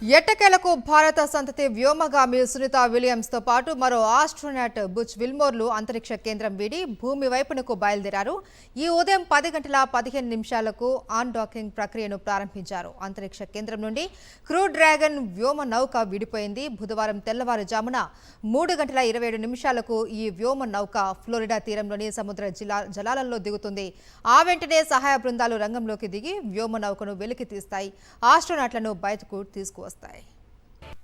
ఎట్టకేలకు భారత సంతతి వ్యోమగామి సునీతా విలియమ్స్ తో పాటు మరో ఆస్ట్రోనాట్ బుచ్ విల్మోర్లు అంతరిక్ష కేంద్రం వీడి భూమి వైపునకు బయలుదేరారు. ఈ ఉదయం 10:15 ఆన్ డాకింగ్ ప్రక్రియను ప్రారంభించారు. అంతరిక్ష కేంద్రం నుండి క్రూ డ్రాగన్ వ్యోమ నౌక విడిపోయింది. బుధవారం తెల్లవారుజామున 3:27 ఈ వ్యోమ నౌక ఫ్లోరిడా తీరంలోని సముద్ర జలాలలో దిగుతుంది. ఆ వెంటనే సహాయ బృందాలు రంగంలోకి దిగి వ్యోమ నౌకను వెలికి తీస్తాయి. ఆస్ట్రోనాట్లను బయటకు తీసుకువస్తాయి.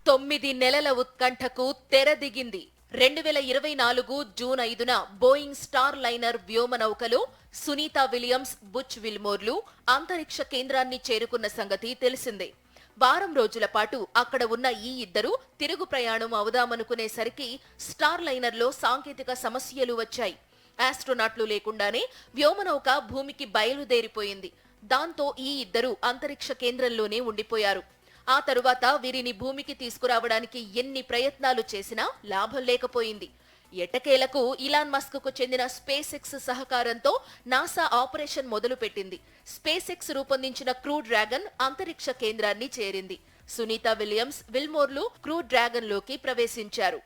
9 నెలల ఉత్కంఠకు తెరదిగింది. 2024 జూన్ 5న బోయింగ్ స్టార్ లైనర్ వ్యోమ నౌకలో సునీతా విలియమ్స్, బుచ్ విల్మోర్లు అంతరిక్ష కేంద్రాన్ని చేరుకున్న సంగతి తెలిసిందే. వారం రోజుల పాటు అక్కడ ఉన్న ఈ ఇద్దరు తిరుగు ప్రయాణం అవుదామనుకునేసరికి స్టార్ లైనర్లో సాంకేతిక సమస్యలు వచ్చాయి. ఆస్ట్రోనాట్లు లేకుండానే వ్యోమనౌక భూమికి బయలుదేరిపోయింది. దాంతో ఈ ఇద్దరు అంతరిక్ష కేంద్రంలోనే ఉండిపోయారు. ఆ తరువాత వీరిని భూమికి తీసుకురావడానికి ఎన్ని ప్రయత్నాలు చేసినా లాభం లేకపోయింది. ఎట్టకేలకు ఇలాన్ మస్క్ కు చెందిన స్పేస్ ఎక్స్ సహకారంతో నాసా ఆపరేషన్ మొదలుపెట్టింది. స్పేస్ ఎక్స్ రూపొందించిన క్రూ డ్రాగన్ అంతరిక్ష కేంద్రాన్ని చేరింది. సునీతా విలియమ్స్, విల్మోర్లు క్రూ డ్రాగన్ లోకి ప్రవేశించారు.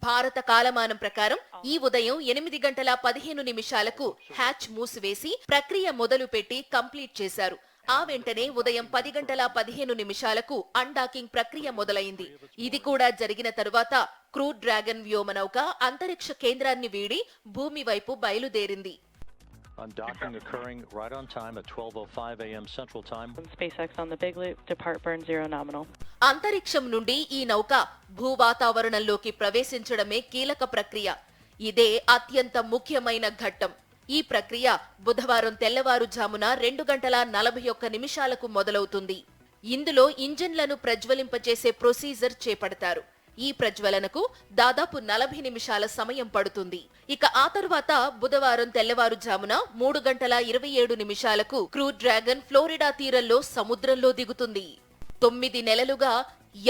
భారత కాలమానం ప్రకారం ఈ ఉదయం 8:15 హ్యాచ్ మూసివేసి ప్రక్రియ మొదలుపెట్టి కంప్లీట్ చేశారు. ఆ వెంటనే ఉదయం 10:15 అన్డాకింగ్ ప్రక్రియ మొదలైంది. ఇది కూడా జరిగిన తరువాత క్రూ డ్రాగన్ వ్యోమనౌక అంతరిక్ష కేంద్రాన్ని వీడి భూమి వైపు బయలుదేరింది. Undocking occurring right on time at 12:05 a.m. Central Time. SpaceX on the Big Loop, depart burn 0 nominal. అంతరిక్షం నుండి ఈ నౌక భూవాతావరణంలోకి ప్రవేశించడమే కీలక ప్రక్రియ. ఇదే అత్యంత ముఖ్యమైన ఘట్టం. ఈ ప్రక్రియ బుధవారం తెల్లవారుజామున 2:41 మొదలవుతుంది. ఇందులో ఇంజిన్లను ప్రజ్వలింపచేసే ప్రొసీజర్ చేపడతారు. ఈ ప్రజ్వలనకు దాదాపు 40 నిమిషాల సమయం పడుతుంది. ఇక ఆ తరువాత బుధవారం తెల్లవారుజామున 3:27 క్రూ డ్రాగన్ ఫ్లోరిడా తీరంలో సముద్రంలో దిగుతుంది. 9 నెలలుగా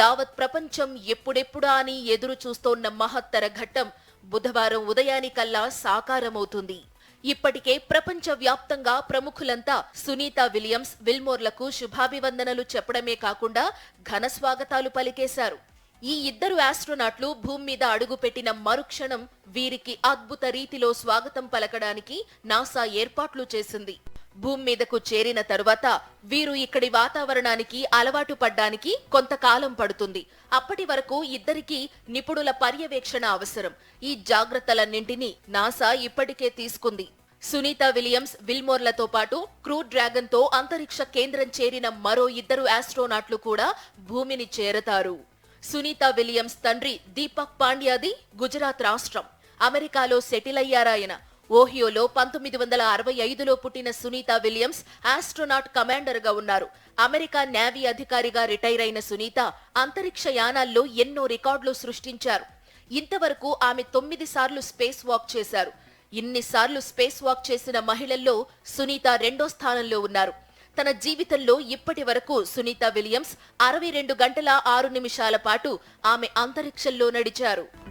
యావత్ ప్రపంచం ఎప్పుడెప్పుడా అని ఎదురు చూస్తోన్న మహత్తర ఘట్టం బుధవారం ఉదయానికల్లా సాకారమవుతుంది. ఇప్పటికే ప్రపంచ వ్యాప్తంగా ప్రముఖులంతా సునీతా విలియమ్స్, విల్మోర్లకు శుభాభివందనలు చెప్పడమే కాకుండా ఘన స్వాగతాలు పలికేశారు. ఈ ఇద్దరు ఆస్ట్రోనాట్లు భూమి మీద అడుగుపెట్టిన మరుక్షణం వీరికి అద్భుత రీతిలో స్వాగతం పలకడానికి నాసా ఏర్పాట్లు చేసింది. భూమి మీదకు చేరిన తరువాత వీరు ఇక్కడి వాతావరణానికి అలవాటు పడ్డానికి కొంతకాలం పడుతుంది. అప్పటి వరకు ఇద్దరికీ నిపుణుల పర్యవేక్షణ అవసరం. ఈ జాగ్రత్తలన్నింటినీ నాసా ఇప్పటికే తీసుకుంది. సునీతా విలియమ్స్, విల్మోర్లతో పాటు క్రూ డ్రాగన్ తో అంతరిక్ష కేంద్రం చేరిన మరో ఇద్దరు ఆస్ట్రోనాట్లు కూడా భూమిని చేరతారు. సునీతా విలియమ్స్ తండ్రి దీపక్ పాండ్యాది గుజరాత్ రాష్ట్రం. అమెరికాలో సెటిల్ అయ్యారాయన. ఓహియోలో 1965లో పుట్టిన సునీతా విలియమ్స్ ఆస్ట్రోనాట్ కమాండర్ గా ఉన్నారు. అమెరికా నేవీ అధికారిగా రిటైర్ అయిన సునీత అంతరిక్ష యానాల్లో ఎన్నో రికార్డులు సృష్టించారు. ఇంతవరకు ఆమె 9 సార్లు స్పేస్ వాక్ చేశారు. ఇన్నిసార్లు స్పేస్ వాక్ చేసిన మహిళల్లో సునీత 2వ స్థానంలో ఉన్నారు. తన జీవితంలో ఇప్పటి వరకు సునీతా విలియమ్స్ 62 గంటల 6 నిమిషాల పాటు ఆమె అంతరిక్షంలో నడిచారు.